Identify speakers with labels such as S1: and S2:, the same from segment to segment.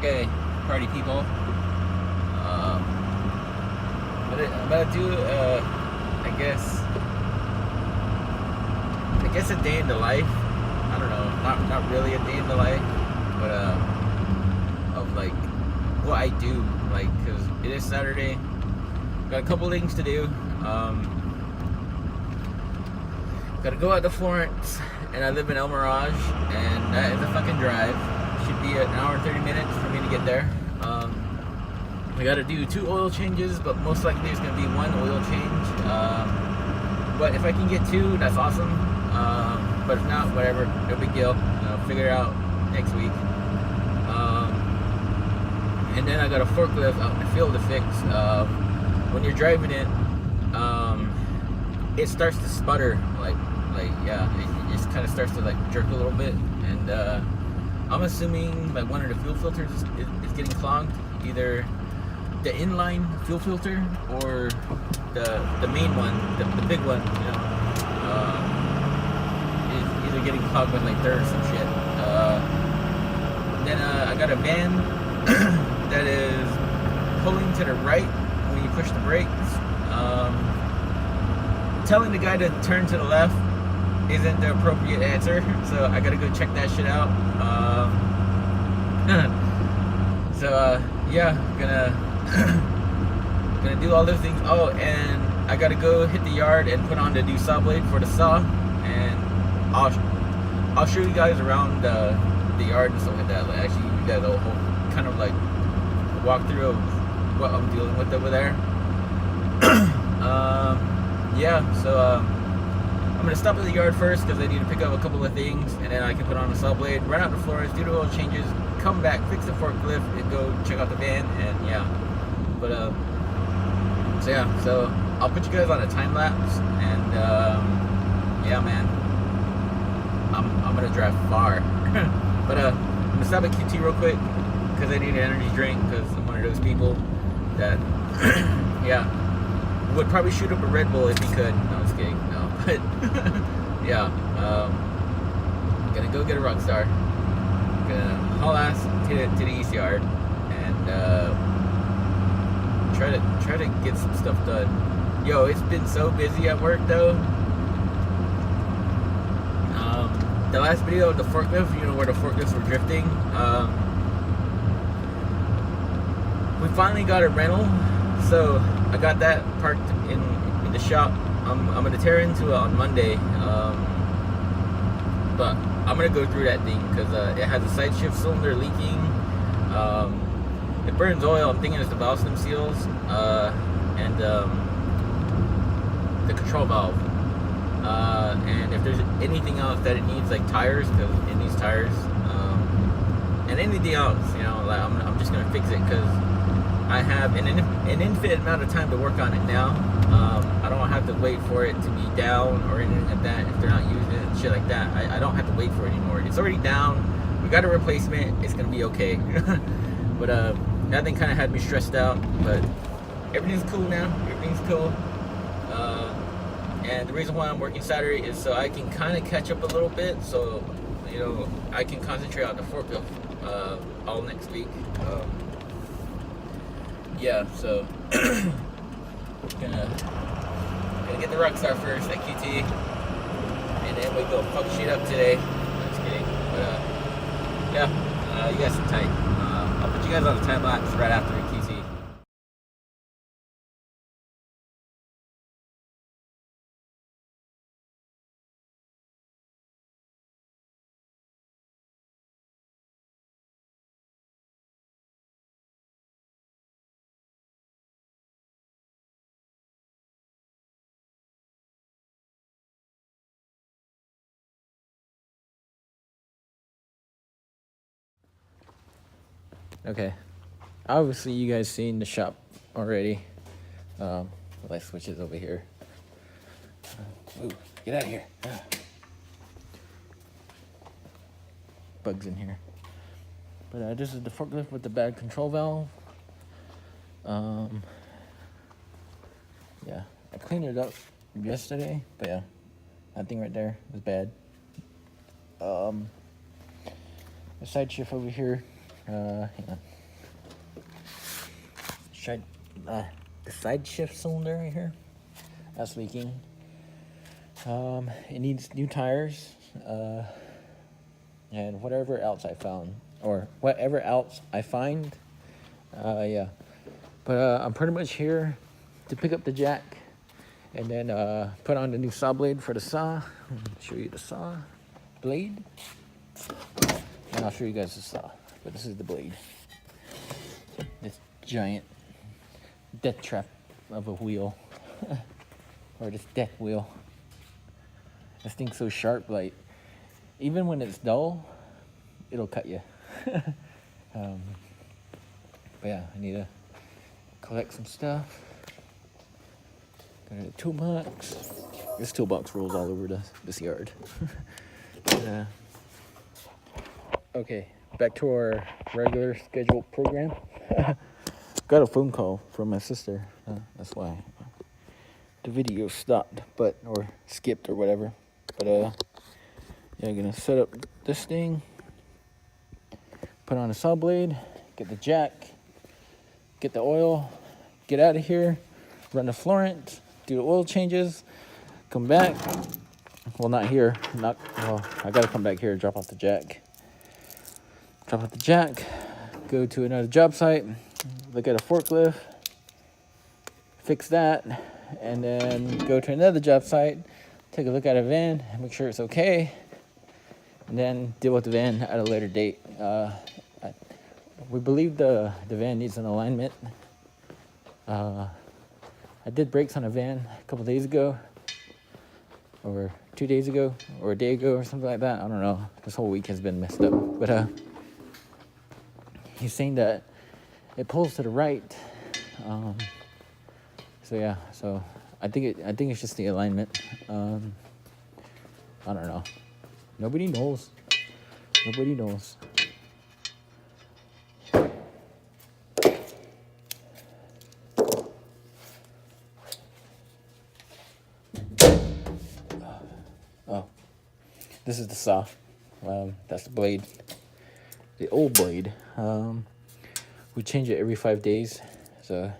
S1: Okay, party people. I'm gonna do, I guess a day in the life. I don't know, not really a day in the life, but of like what I do, like, cause it is Saturday. Got a couple things to do. Gotta go out to Florence, and I live in El Mirage, and that is a fucking drive. Should be an hour and 30 minutes for me to get there. I gotta do 2 oil changes, but most likely it's gonna be 1 oil change. But if I can get 2, that's awesome. But if not, whatever, no big deal. I'll figure it out next week. And then I got a forklift out in the field to fix. When you're driving it, it starts to sputter, it just kind of starts to like jerk a little bit, and I'm assuming like one of the fuel filters is getting clogged, either the inline fuel filter or the main one, the big one, is either getting clogged with like dirt or some shit. Then I got a van that is pulling to the right when you push the brakes. Telling the guy to turn to the left isn't the appropriate answer, so I gotta go check that shit out. Yeah, gonna do all those things. Oh, and I gotta go hit the yard and put on the new saw blade for the saw, and I'll show you guys around the yard and stuff like that. Like, actually, you guys a whole kind of like walkthrough of what I'm dealing with over there. I'm gonna stop at the yard first because I need to pick up a couple of things, and then I can put on a saw blade, run out to Florence, do the oil changes, come back, fix the forklift, and go check out the van, and yeah. But so I'll put you guys on a time lapse, and yeah, man, I'm gonna drive far. But I'm gonna stop at QT real quick because I need an energy drink, because I'm one of those people that yeah, would probably shoot up a Red Bull if he could. No, I'm just kidding. No, but yeah, gonna go get a Rockstar. Gonna haul ass to the East Yard and try to get some stuff done. Yo, it's been so busy at work though. The last video of the forklift, where the forklifts were drifting. We finally got a rental, so I got that parked in the shop. I'm gonna tear into it on Monday, but I'm gonna go through that thing because it has a side shift cylinder leaking. It burns oil. I'm thinking it's the valve stem seals and the control valve. And if there's anything else that it needs, like tires, because it needs tires, and anything else, like I'm just gonna fix it because I have an infinite amount of time to work on it now. I don't have to wait for it to be down or anything like that if they're not using it and shit like that. I don't have to wait for it anymore. It's already down. We got a replacement. It's gonna be okay. But that thing kind of had me stressed out. But everything's cool now. Everything's cool. And the reason why I'm working Saturday is so I can kind of catch up a little bit. So I can concentrate on the forklift all next week. Yeah, so gonna get the Rockstar first at QT, and then we go fuck shit up today. I'm just kidding, but yeah, you guys sit tight. I'll put you guys on the time lapse right after QT. Okay, obviously you guys seen the shop already. Light switches over here. Ooh, get out of here. Bugs in here. But this is the forklift with the bad control valve. Yeah, I cleaned it up yesterday, but yeah, that thing right there is bad. The side shift over here, hang on. the side shift cylinder right here, that's leaking. It needs new tires, and whatever else I found, or whatever else I find, yeah. But I'm pretty much here to pick up the jack, and then put on the new saw blade for the saw. Show you the saw blade, and I'll show you guys the saw. But this is the blade. This giant death trap of a wheel, or this death wheel. This thing's so sharp, like even when it's dull, it'll cut you. But yeah, I need to collect some stuff. Got a toolbox. This toolbox rolls all over this yard. Okay, back to our regular scheduled program. Got a phone call from my sister. That's why the video stopped, or skipped or whatever. But yeah, I'm gonna set up this thing, put on a saw blade, get the jack, get the oil, get out of here, run to Florence, do the oil changes, come back. Well, not here. I gotta come back here, drop off the jack. Go to another job site, look at a forklift, fix that, and then go to another job site, take a look at a van, make sure it's okay, and then deal with the van at a later date. We believe the van needs an alignment. I did brakes on a van a couple days ago, or 2 days ago, or a day ago, or something like that. I don't know. This whole week has been messed up. But he's saying that it pulls to the right. So yeah. So I think it's just the alignment. I don't know. Nobody knows. Oh, this is the saw. That's the blade. The old blade. We change it every 5 days, so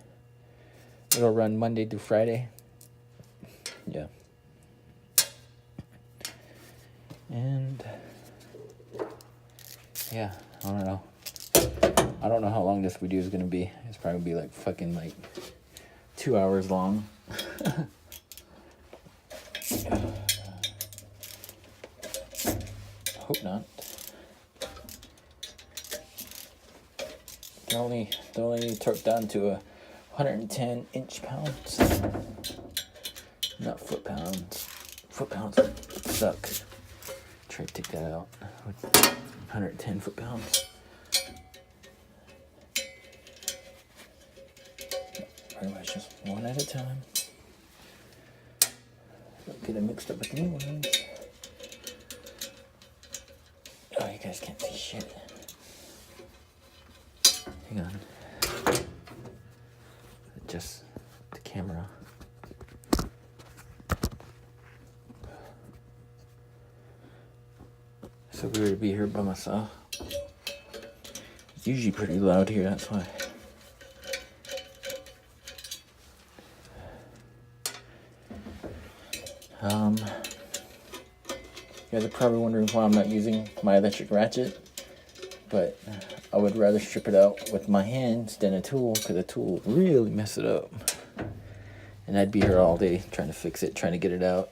S1: it'll run Monday through Friday. Yeah. And yeah, I don't know. I don't know how long this video is gonna be. It's probably gonna be like fucking like 2 hours long. Hope not. They're only torqued down to 110 inch-pounds, not foot-pounds. Foot-pounds suck. Try to take that out. 110 foot-pounds. Pretty much just one at a time. Don't get it mixed up with the new ones. Oh, you guys can't see shit. Hang on. Just the camera. So weird to be here by myself. It's usually pretty loud here, that's why. You guys are probably wondering why I'm not using my electric ratchet, but I would rather strip it out with my hands than a tool, because a tool would really mess it up. And I'd be here all day trying to fix it, trying to get it out.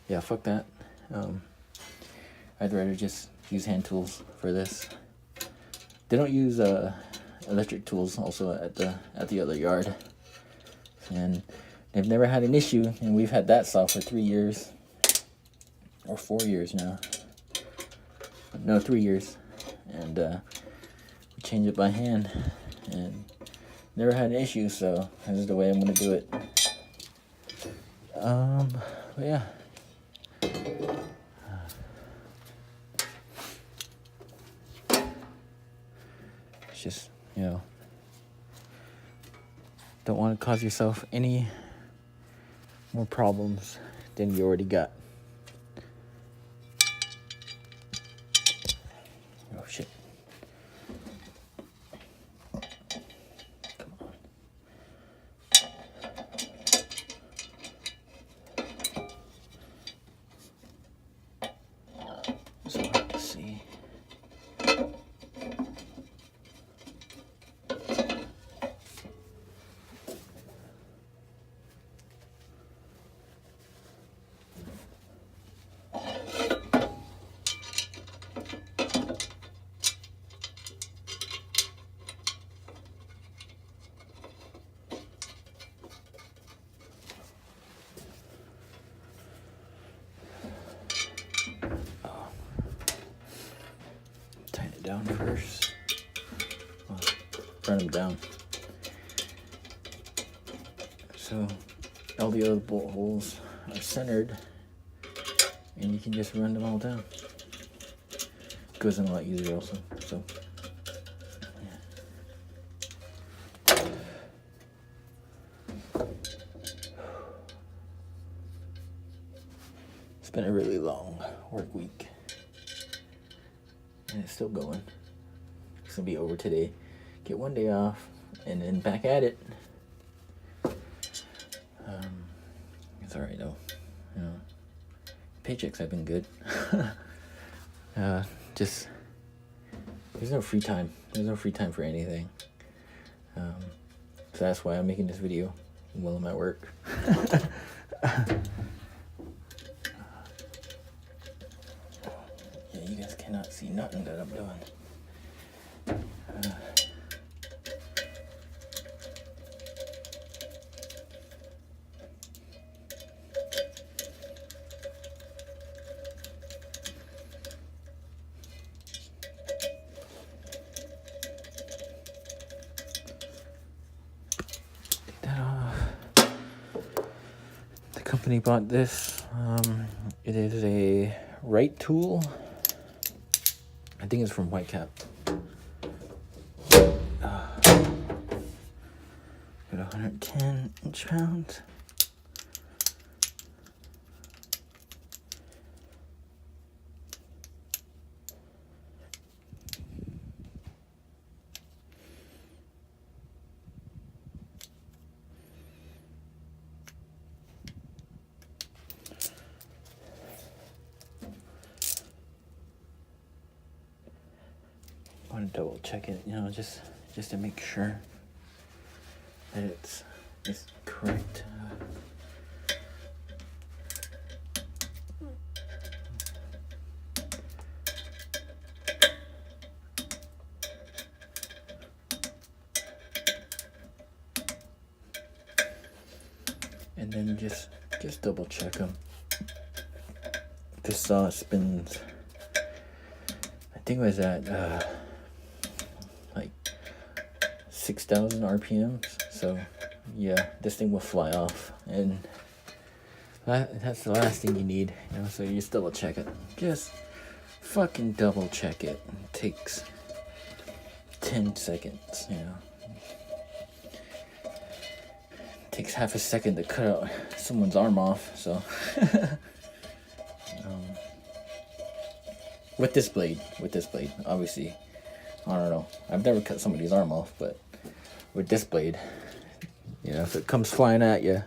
S1: Yeah, fuck that. I'd rather just use hand tools for this. They don't use electric tools also at the other yard, and they've never had an issue. And we've had that saw for 3 years, or 4 years now. No, 3 years, and we change it by hand, and never had an issue. So this is the way I'm gonna do it. But yeah. Just, you know, don't want to cause yourself any more problems than you already got. Oh shit. tighten it down first. Well, run them down. So all the other bolt holes are centered, and you can just run them all down. Goes in a lot easier also. So yeah. It's been a really long work week, and it's still going. It's gonna be over today. Get one day off, and then back at it. It's alright though. You know, paychecks have been good. Just there's no free time. There's no free time for anything. So that's why I'm making this video while I'm at work. Yeah, you guys cannot see nothing that I'm doing. Company bought this. It is a Right tool. I think it's from Whitecap. Got 110 inch-pounds. I want to double check it, you know, just to make sure that it's correct. And then just double check them. This saw spins, I think it was at like 6,000 RPMs. So yeah, this thing will fly off, and that's the last thing you need, you know. So you just double check it. Just fucking double check it. It takes 10 seconds, you know. It takes half a second to cut out someone's arm off, so with this blade, obviously, I don't know, I've never cut somebody's arm off, but with this blade, you know, if it comes flying at you,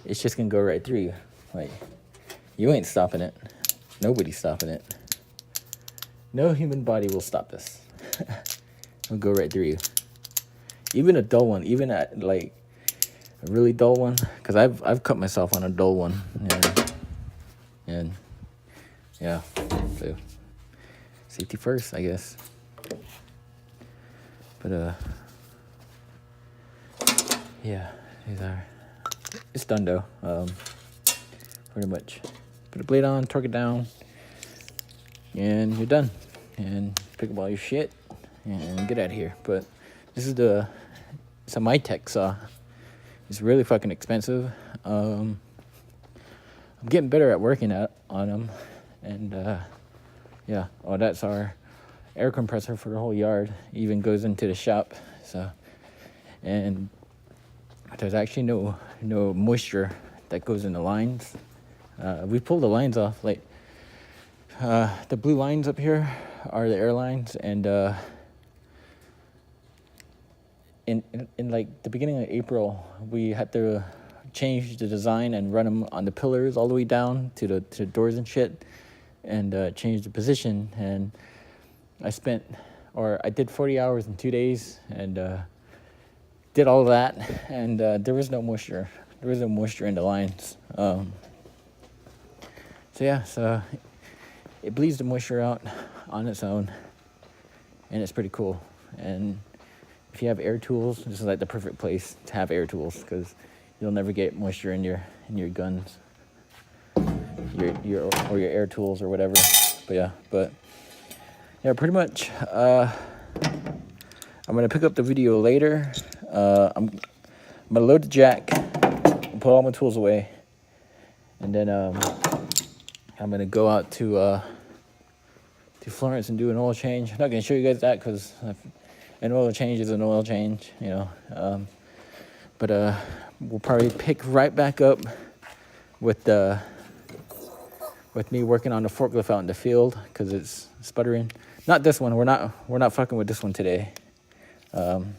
S1: it's just gonna go right through you. Like, you ain't stopping it. Nobody's stopping it. No human body will stop this. It'll go right through you. Even a dull one, even at like a really dull one, because I've cut myself on a dull one, and yeah, so safety first, I guess. But yeah, these are. It's done though. Pretty much. Put the blade on, torque it down, and you're done. And pick up all your shit and get out of here. But this is it's a Mitech saw. It's really fucking expensive. I'm getting better at working on them, and yeah. Oh, that's our air compressor for the whole yard. It even goes into the shop. So, and there's actually no moisture that goes in the lines. We pulled the lines off. Like the blue lines up here are the air lines, and in like the beginning of April, we had to change the design and run them on the pillars all the way down to the doors and shit, and change the position. And I did 40 hours in 2 days, and did all that, and there was no moisture. There was no moisture in the lines. So yeah, so it bleeds the moisture out on its own, and it's pretty cool. And if you have air tools, this is like the perfect place to have air tools, because you'll never get moisture in your guns, your air tools or whatever. But yeah, yeah, pretty much. I'm gonna pick up the video later. I'm gonna load the jack, put all my tools away, and then I'm gonna go out to Florence and do an oil change. I'm not gonna show you guys that because an oil change is an oil change, you know. But we'll probably pick right back up with me working on the forklift out in the field because it's sputtering. Not this one. We're not fucking with this one today. I'm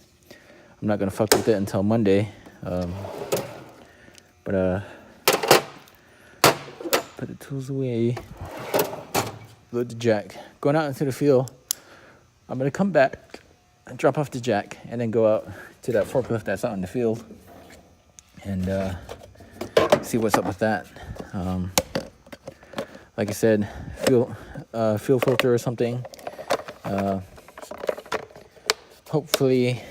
S1: not gonna fuck with it until Monday. But put the tools away. Load the jack. Going out into the field. I'm gonna come back and drop off the jack and then go out to that forklift that's out in the field and see what's up with that. Like I said, fuel filter or something. Hopefully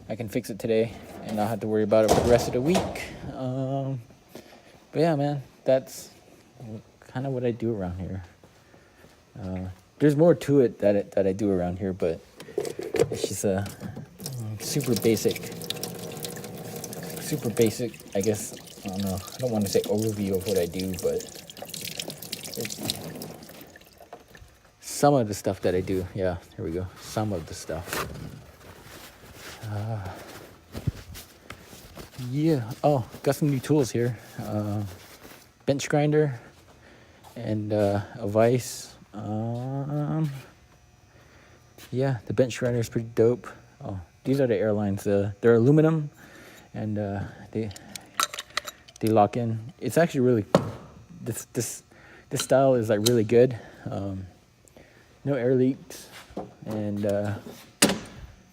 S1: I can fix it today and not have to worry about it for the rest of the week. But yeah, man, that's kind of what I do around here. There's more to it that I do around here, but it's just a super basic, I guess. I don't know. I don't want to say overview of what I do, but some of the stuff that I do. Yeah, here we go. Some of the stuff. Yeah. Oh, got some new tools here. Bench grinder and a vise. Yeah, the bench grinder is pretty dope. Oh, these are the airlines. They're aluminum, and they lock in. It's actually really this style is like really good. No air leaks, and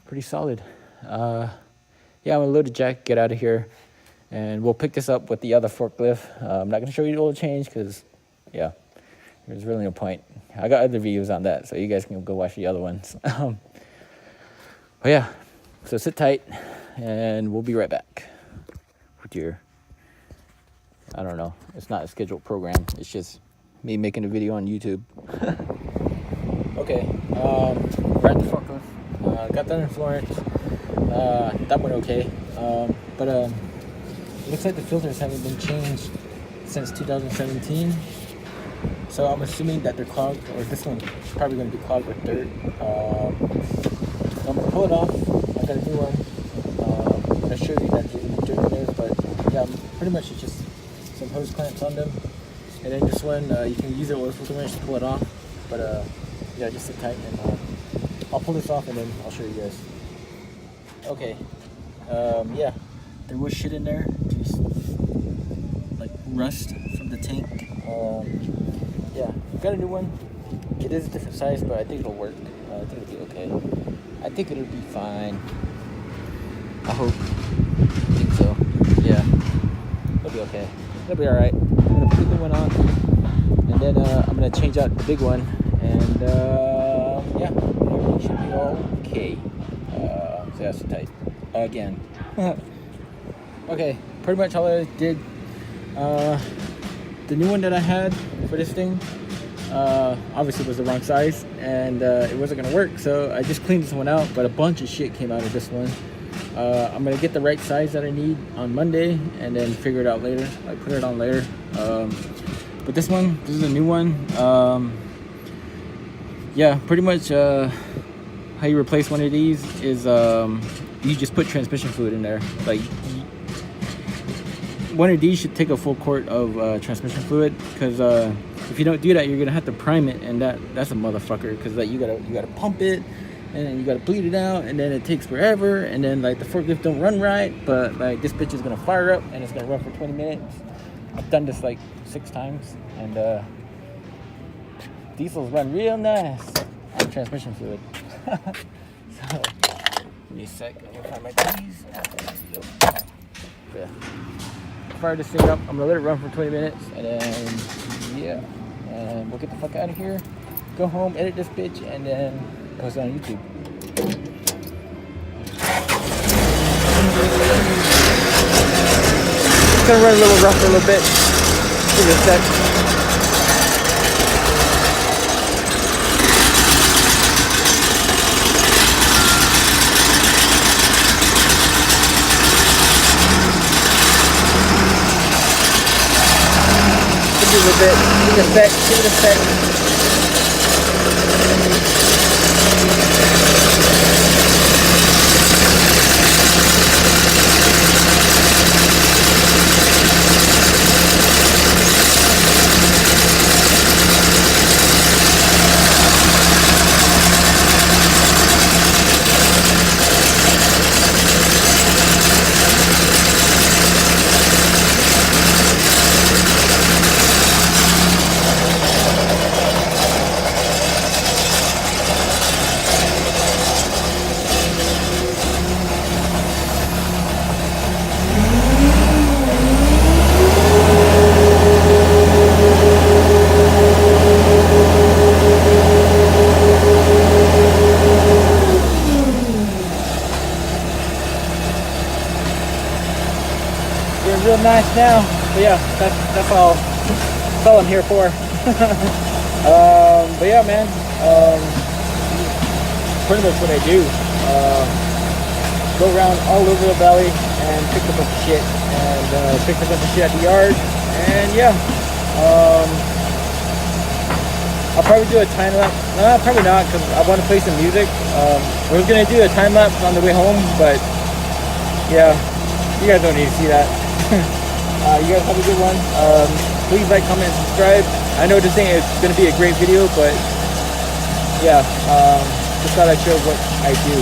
S1: pretty solid. Yeah, I'm gonna load the jack, get out of here, and we'll pick this up with the other forklift. I'm not gonna show you the oil change because, yeah, there's really no point. I got other videos on that, so you guys can go watch the other ones. But yeah, so sit tight, and we'll be right back with your, I don't know, it's not a scheduled program. It's just me making a video on YouTube. Okay, we're at the forklift. Got done in Florence. That went okay. But it looks like the filters haven't been changed since 2017. So I'm assuming that they're clogged, or this one's probably going to be clogged with dirt. So I'm going to pull it off. I got a new one. I'm going to show you that there's dirt in there, but yeah, pretty much it's just some hose clamps on them. And then this one, you can use the oil filter wrench to pull it off. But yeah, just sit tight and I'll pull this off and then I'll show you guys. Okay, yeah, there was shit in there, just like rust from the tank. Yeah, got a new one. It is a different size, but I think it'll work. I think it'll be okay. I think it'll be fine. I hope. I think so. Yeah, it'll be okay. It'll be alright. I'm gonna put the new one on, and then I'm gonna change out the big one, and yeah, everything should be okay. So that's tight. Again. Okay, pretty much all I did. The new one that I had for this thing obviously was the wrong size, and it wasn't gonna work, so I just cleaned this one out, but a bunch of shit came out of this one. I'm gonna get the right size that I need on Monday and then figure it out later. I put it on later. But this is a new one. Yeah, pretty much how you replace one of these is you just put transmission fluid in there. Like, one of these should take a full quart of transmission fluid, because if you don't do that, you're gonna have to prime it, and that's a motherfucker, because like you gotta pump it, and then you gotta bleed it out, and then it takes forever, and then like the forklift don't run right, but like this bitch is gonna fire up and it's gonna run for 20 minutes. I've done this like 6 times, and diesels run real nice on transmission fluid. So give me a sec, I'm gonna find my keys. Yeah. Fire this thing up. I'm gonna let it run for 20 minutes, and then yeah, and we'll get the fuck out of here, go home, edit this bitch, and then post it on YouTube. It's gonna run a little rough for a little bit. Give it a sec.
S2: bit. Give it a sec. Give it a sec. Real nice now, but yeah, that's all I'm here for. But yeah, man, pretty much what I do. Go around all over the valley and pick up a bunch of shit, and pick up a bunch of shit at the yard, and yeah, I'll probably do a time lapse. No, probably not, because I want to play some music. I was gonna do a time lapse on the way home, but yeah, you guys don't need to see that. You guys have a good one. Please like, comment, and subscribe. I know this ain't it's gonna be a great video, but yeah, just thought I'd show what I do.